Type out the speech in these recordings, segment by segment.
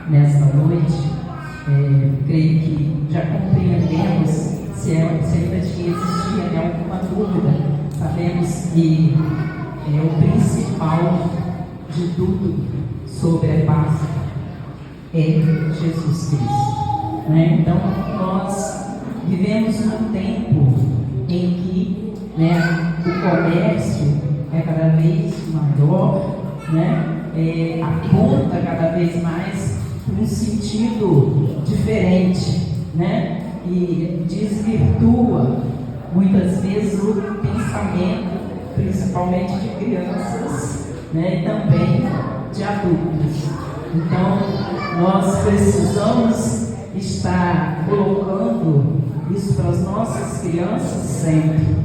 nesta noite. Creio que já compreendemos, se ainda existia alguma dúvida, sabemos que o principal de tudo sobre a Páscoa é Jesus Cristo, né? Então, nós vivemos num tempo em que, né, o comércio é cada vez maior, né? Aponta cada vez mais para um sentido diferente, né? E desvirtua muitas vezes o pensamento, principalmente de crianças, né? E também de adultos. Então, nós precisamos estar colocando isso para as nossas crianças sempre,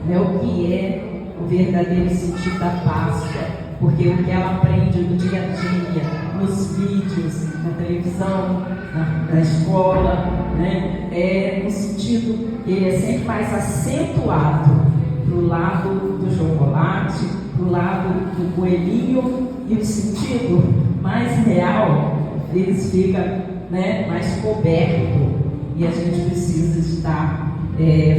né? O que é o verdadeiro sentido da Páscoa, porque o que ela aprende no dia a dia, nos vídeos, na televisão, na escola, né? É um sentido que é sempre mais acentuado para o lado do chocolate, para o lado do coelhinho, e o sentido mais real deles fica, né, mais coberto, e a gente precisa estar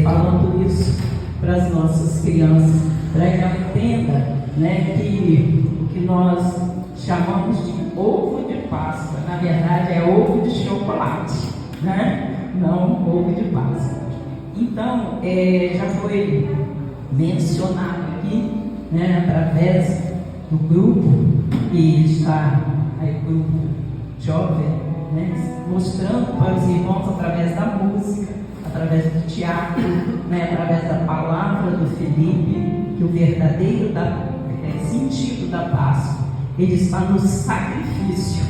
falando isso para as nossas crianças, para que ela entenda, né, que o que nós chamamos de ovo de Páscoa, na verdade é ovo de chocolate, né? Não ovo de Páscoa. Então, já foi mencionado aqui, né, através do grupo que está aí, grupo jovem, né, mostrando para os irmãos através da música, através do teatro, né, através da palavra do Felipe, que o verdadeiro sentido da Páscoa, ele está no sacrifício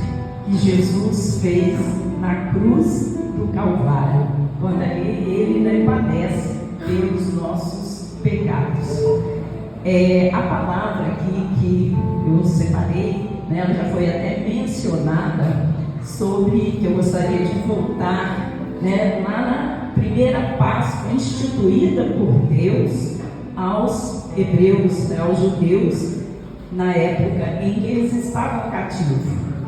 que Jesus fez na cruz do Calvário, quando ele ainda padece pelos nossos pecados. A palavra aqui que eu separei, né, ela já foi até mencionada, sobre que eu gostaria de voltar, né, lá na primeira Páscoa instituída por Deus aos hebreus, né, aos judeus, na época em que eles estavam cativos,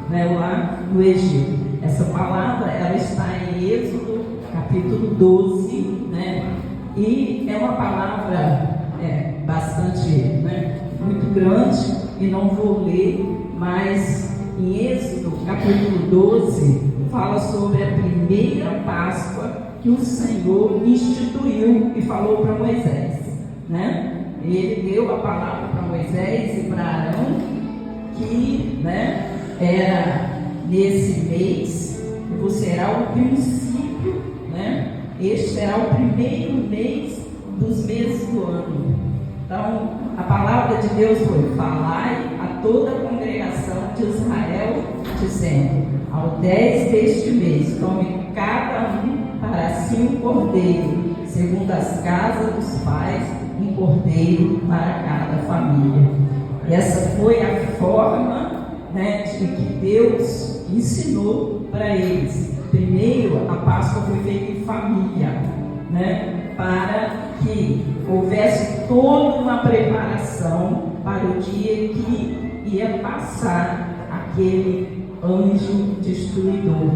né, lá no Egito. Essa palavra ela está em Êxodo capítulo 12, né, e é uma palavra bastante, né, muito grande, e não vou ler, mas em Êxodo capítulo 12 fala sobre a primeira Páscoa que o Senhor instituiu e falou para Moisés, né? Ele deu a palavra para Moisés e para Arão, que, né, era nesse mês, que será o princípio, né? Este será o primeiro mês dos meses do ano. Então, a palavra de Deus foi: falai a toda a congregação de Israel, dizendo: ao 10 deste mês, tome cada um para si um cordeiro, segundo as casas dos pais, um cordeiro para cada família. Essa foi a forma, né, de que Deus ensinou para eles. Primeiro, a Páscoa foi feita em família, né, para que houvesse toda uma preparação para o dia que ia passar aquele anjo destruidor,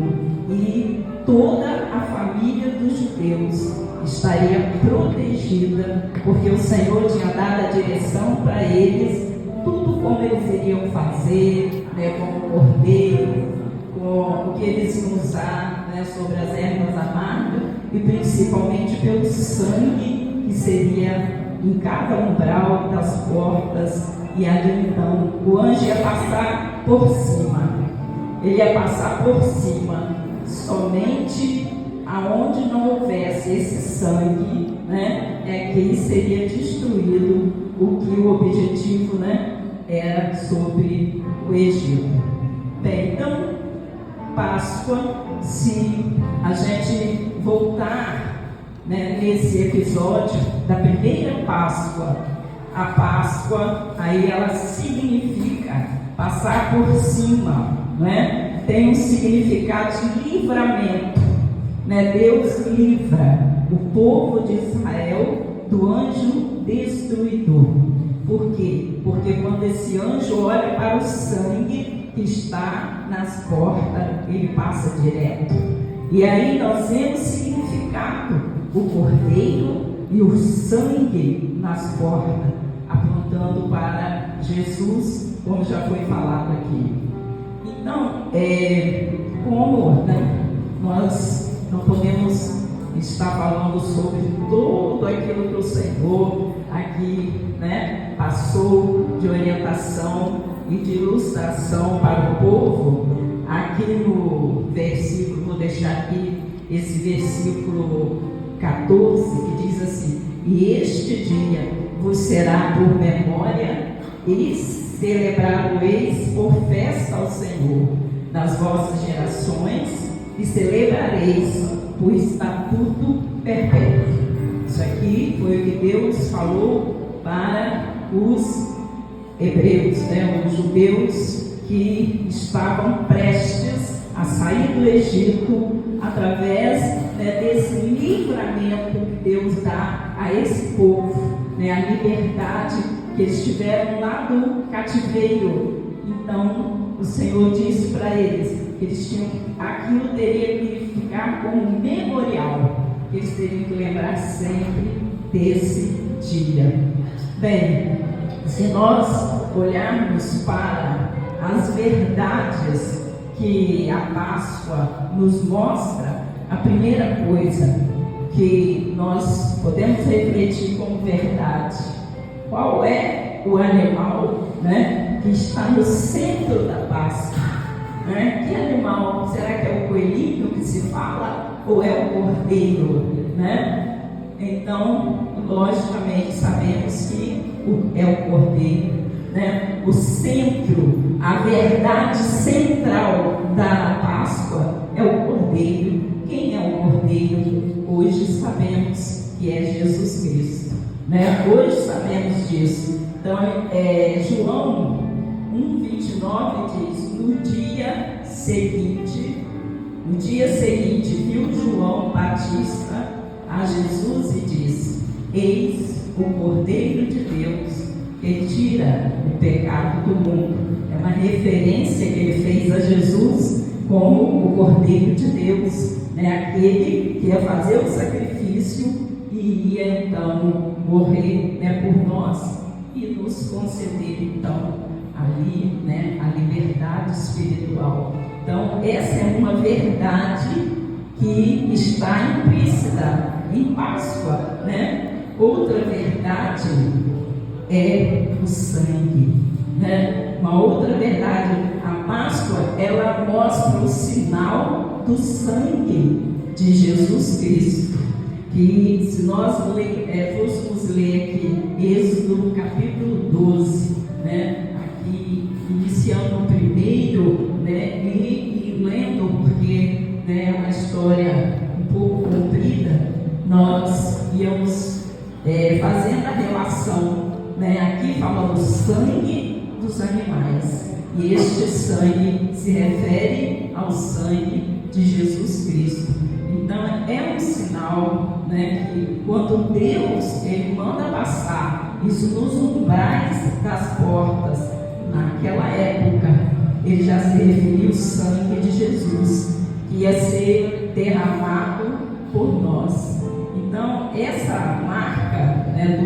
e toda a família dos judeus estaria protegida, porque o Senhor tinha dado a direção para eles, tudo como eles iriam fazer, né, como cordeiro, com o que eles iam usar, né, sobre as ervas amargas, e principalmente pelo sangue que seria em cada umbral das portas. E ali então o anjo ia passar por cima, ele ia passar por cima, somente aonde não houvesse esse sangue, né, é que seria destruído o que o objetivo, né, era sobre o Egito. Bem, então, Páscoa, se a gente voltar, né, nesse episódio da primeira Páscoa, a Páscoa, aí ela significa passar por cima, né? Tem um significado de livramento, né? Deus livra o povo de Israel do anjo destruidor. Por quê? Porque quando esse anjo olha para o sangue que está nas portas, ele passa direto. E aí nós vemos significado, o cordeiro e o sangue nas portas, apontando para Jesus, como já foi falado aqui. Então, como, né, nós não podemos estar falando sobre tudo aquilo que o Senhor aqui, né, passou de orientação e de ilustração para o povo. Aqui no versículo, vou deixar aqui esse versículo 14, que diz assim: e este dia vos será por memória, e celebrar-o-eis por festa ao Senhor nas vossas gerações, e celebrareis por estatuto perpétuo. Isso aqui foi o que Deus falou para os hebreus, né, os judeus que estavam prestes a sair do Egito através, né, desse livramento que Deus dá a esse povo, né, a liberdade que eles tiveram lá do cativeiro. Então o Senhor disse para eles que eles tinham, aquilo teria que ficar como memorial, que eles teriam que lembrar sempre desse dia. Bem, se nós olharmos para as verdades que a Páscoa nos mostra, a primeira coisa que nós podemos refletir como verdade: qual é o animal, né, que está no centro da Páscoa? Né? Que animal? Será que é o coelhinho que se fala ou é o cordeiro? Né? Então, logicamente, sabemos que é o cordeiro. Né? O centro, a verdade central da Páscoa é o cordeiro. Quem é o cordeiro? Hoje sabemos que é Jesus Cristo. Né? Hoje sabemos disso. Então, João 1,29 diz: no dia seguinte, viu João Batista a Jesus e disse: eis o Cordeiro de Deus que tira o pecado do mundo. É uma referência que ele fez a Jesus como o Cordeiro de Deus, né? Aquele que ia fazer o sacrifício e ia então morrer, né, por nós e nos conceder então ali, né, a liberdade espiritual. Então essa é uma verdade que está implícita em Páscoa, né? Outra verdade é o sangue, né? Uma outra verdade, a Páscoa, ela mostra o sinal do sangue de Jesus Cristo. Que se nós fôssemos ler aqui Êxodo capítulo 12, né? Aqui iniciando o primeiro, né? E lendo, porque, né, é uma história um pouco comprida, nós íamos fazendo a relação, né? Aqui fala do sangue dos animais, e este sangue se refere ao sangue de Jesus Cristo. Então é um sinal, né, que quando Deus ele manda passar isso nos umbrais das portas, naquela época ele já se referiu ao sangue de Jesus que ia ser derramado por nós. Então essa marca, né,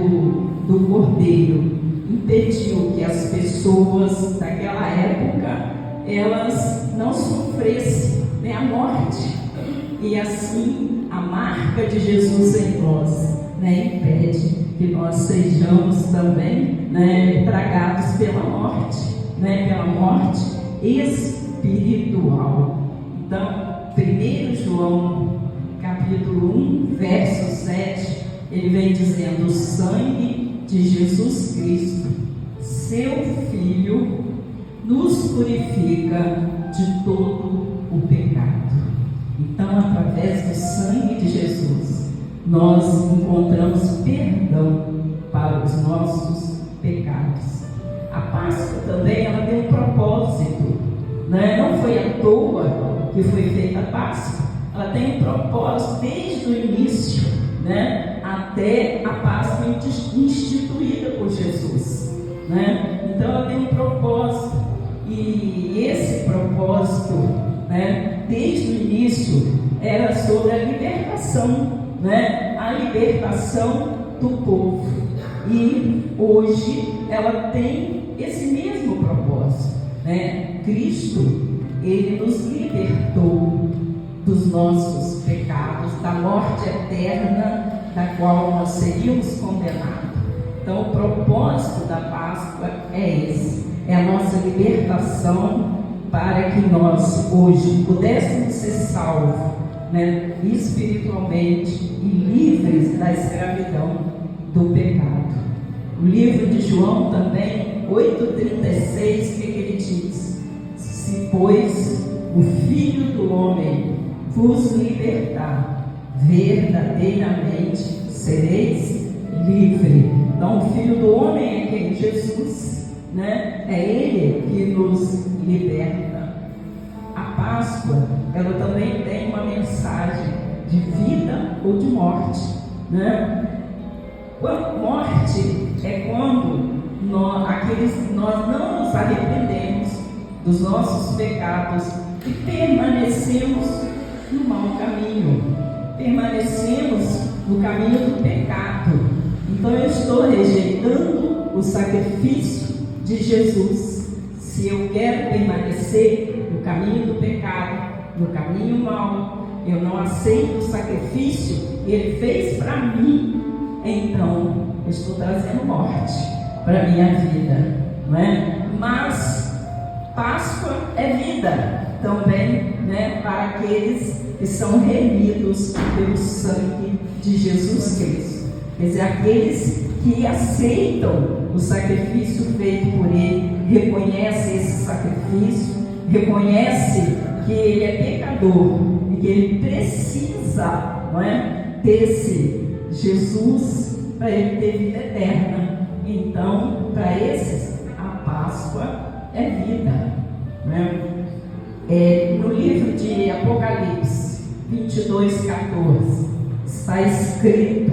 do cordeiro impediu que as pessoas daquela época elas não sofressem, né, a morte, e assim a marca de Jesus em nós, né, impede que nós sejamos também, né, tragados pela morte, né, pela morte espiritual. Então 1 João capítulo 1 verso 7, ele vem dizendo: o sangue de Jesus Cristo, seu Filho, nos purifica de todo o pecado. Então, através do sangue de Jesus, nós encontramos perdão para os nossos pecados. A Páscoa também, ela tem um propósito, né? Não foi à toa que foi feita a Páscoa. Ela tem um propósito desde o início, né, até a Páscoa instituída por Jesus, né? Então ela tem um propósito, e esse propósito, né, desde o início, era sobre a libertação, né, a libertação do povo. E hoje ela tem esse mesmo propósito, né? Cristo, Ele nos libertou dos nossos pecados, da morte eterna, da qual nós seríamos condenados. Então, o propósito da Páscoa é esse, é a nossa libertação, para que nós hoje pudéssemos ser salvos, né, espiritualmente e livres da escravidão do pecado. O livro de João também, 8,36, que ele diz: se pois o Filho do Homem vos libertar, verdadeiramente sereis livres. Então, o Filho do Homem é quem? Jesus, né? É Ele que nos liberta. A Páscoa, ela também tem uma mensagem de vida ou de morte, né? Morte é quando nós não nos arrependemos dos nossos pecados e permanecemos no mau caminho, permanecemos no caminho do pecado. Então eu estou rejeitando o sacrifício de Jesus. Se eu quero permanecer no caminho do pecado, no caminho mau, eu não aceito o sacrifício que Ele fez para mim, então eu estou trazendo morte para a minha vida, não é? Mas Páscoa é vida também, né, para aqueles que são remidos pelo sangue de Jesus Cristo. Quer dizer, aqueles que aceitam o sacrifício feito por Ele, reconhecem esse sacrifício, reconhecem que Ele é pecador e que Ele precisa, não é, desse Jesus para Ele ter vida eterna. Então, para esses, a Páscoa é vida, né? No livro de Apocalipse 22:14 está escrito: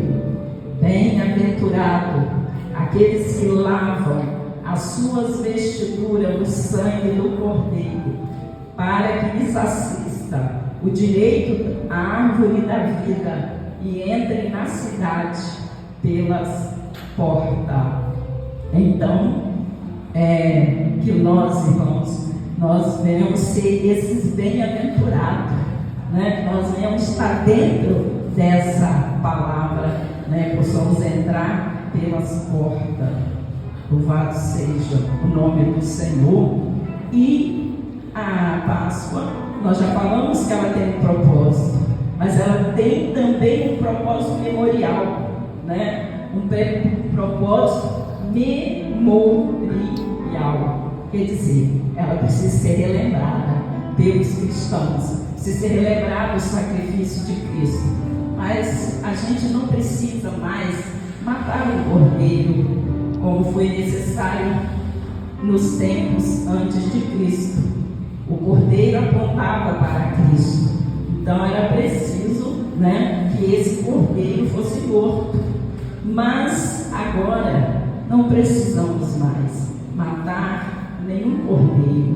bem-aventurado aqueles que lavam as suas vestiduras no sangue do Cordeiro, para que lhes assista o direito à árvore da vida e entrem na cidade pelas portas. Então, que nós, irmãos, nós venhamos ser esses bem-aventurados, né? Nós venhamos estar dentro dessa palavra, né? Possamos entrar pelas portas. Louvado seja o nome do Senhor. E a Páscoa, nós já falamos que ela tem um propósito, mas ela tem também um propósito memorial, né? Um propósito memorial. Quer dizer, ela precisa ser relembrada pelos cristãos, precisa ser relembrado o sacrifício de Cristo. Mas a gente não precisa mais matar o cordeiro como foi necessário nos tempos antes de Cristo. O cordeiro apontava para Cristo, então era preciso, né, que esse cordeiro fosse morto. Mas agora não precisamos mais matar nenhum cordeiro,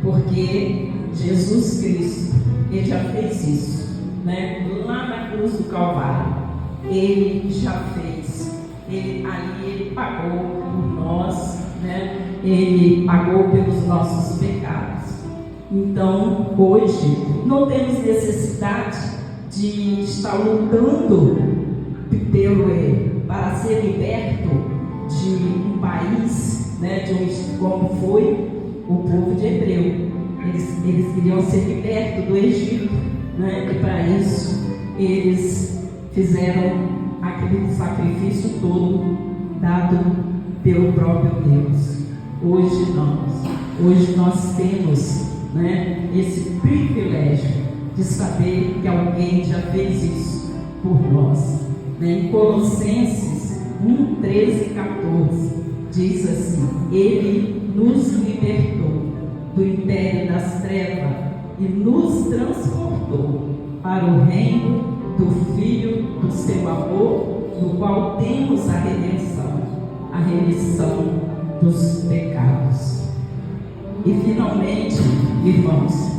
porque Jesus Cristo, Ele já fez isso, né? Lá na cruz do Calvário, Ele já fez. Ele pagou por nós, né? Ele pagou pelos nossos pecados. Então, hoje, não temos necessidade de estar lutando para ser liberto de um país, né, como foi o povo de Hebreu. Eles queriam ser libertos do Egito, né, e para isso eles fizeram aquele sacrifício todo dado pelo próprio Deus. Hoje nós temos, né, esse privilégio de saber que alguém já fez isso por nós. Em Colossenses 1:13-14 diz assim: Ele nos libertou do império das trevas e nos transportou para o reino do Filho do seu amor, no qual temos a remissão dos pecados. E finalmente, irmãos,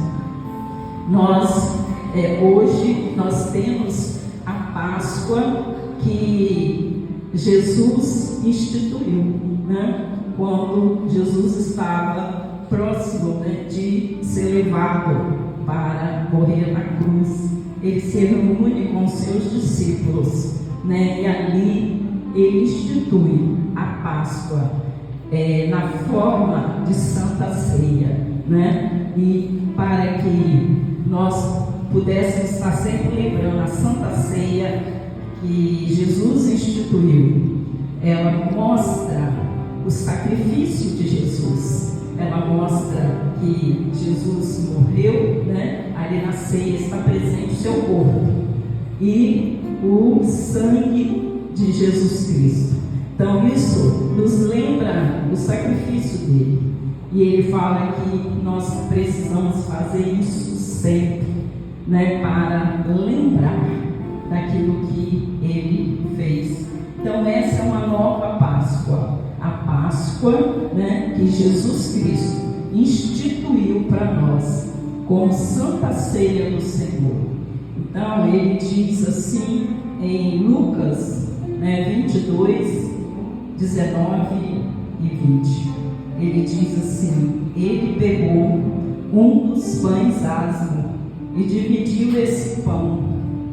hoje nós temos a Páscoa que Jesus instituiu, né? Quando Jesus estava próximo, né, de ser levado para morrer na cruz. Ele se reúne com seus discípulos, né? E ali ele institui a Páscoa na forma de Santa Ceia, né? E para que nós pudéssemos estar sempre lembrando a Santa Ceia que Jesus instituiu, ela mostra o sacrifício de Jesus, ela mostra que Jesus morreu, né? Ali na ceia está presente o seu corpo e o sangue de Jesus Cristo. Então isso nos lembra o sacrifício dele, e ele fala que nós precisamos fazer isso sempre, né? Para lembrar daquilo que ele fez. Então essa é uma nova Páscoa, a Páscoa, né, que Jesus Cristo instituiu para nós como Santa Ceia do Senhor. Então ele diz assim em Lucas, né, 22, 19 e 20, ele diz assim: ele pegou um dos pães asmos e dividiu esse pão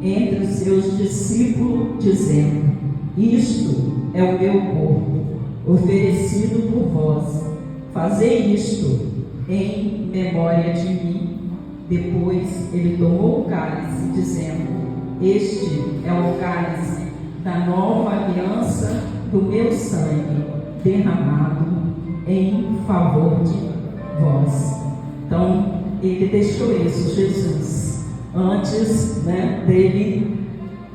entre os seus discípulos, dizendo: isto é o meu corpo, oferecido por vós. Fazei isto em memória de mim. Depois ele tomou o cálice, dizendo: este é o cálice da nova aliança do meu sangue, derramado em favor de vós. Então ele deixou isso, Jesus, antes, né, dele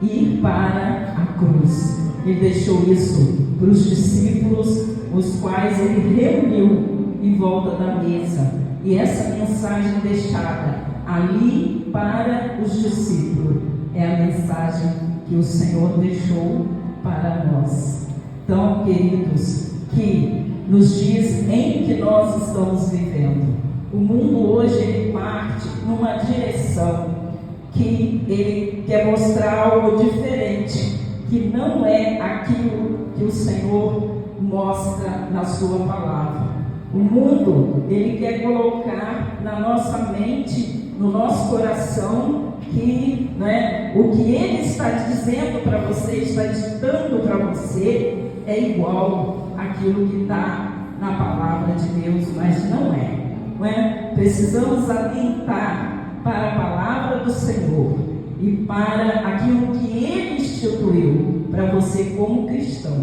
ir para a cruz. Ele deixou isso para os discípulos, os quais ele reuniu em volta da mesa. E essa mensagem deixada ali para os discípulos é a mensagem que o Senhor deixou para nós. Então, queridos, que nos dias em que nós estamos vivendo, o mundo hoje ele parte numa direção que ele quer mostrar algo diferente, que não é aquilo que o Senhor mostra na sua palavra. O mundo, ele quer colocar na nossa mente, no nosso coração, que, né, o que ele está dizendo para você, está ditando para você, é igual àquilo que está na palavra de Deus, mas não é. Não é? Precisamos atentar para a palavra do Senhor e para aquilo que ele instituiu para você como cristão,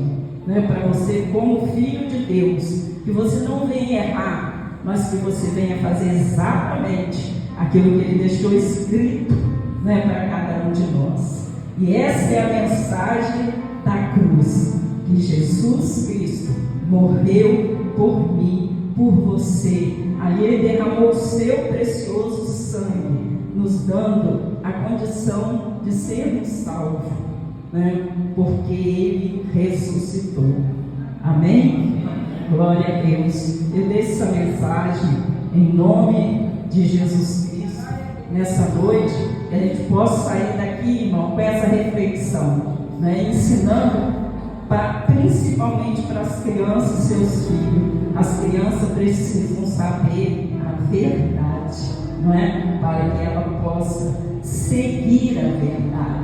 né? Para você como filho de Deus, que você não venha errar, mas que você venha fazer exatamente aquilo que ele deixou escrito, né, para cada um de nós. E essa é a mensagem da cruz, que Jesus Cristo morreu por mim, por você. Ali ele derramou o seu precioso sangue, nos dando a condição de sermos salvos, né? Porque ele ressuscitou. Amém? Glória a Deus. Eu deixo essa mensagem em nome de Jesus Cristo nessa noite, que a gente possa sair daqui, irmão, com essa reflexão, né? Ensinando principalmente para as crianças, seus filhos. As crianças precisam saber a verdade, não é? Para que ela possa seguir a verdade.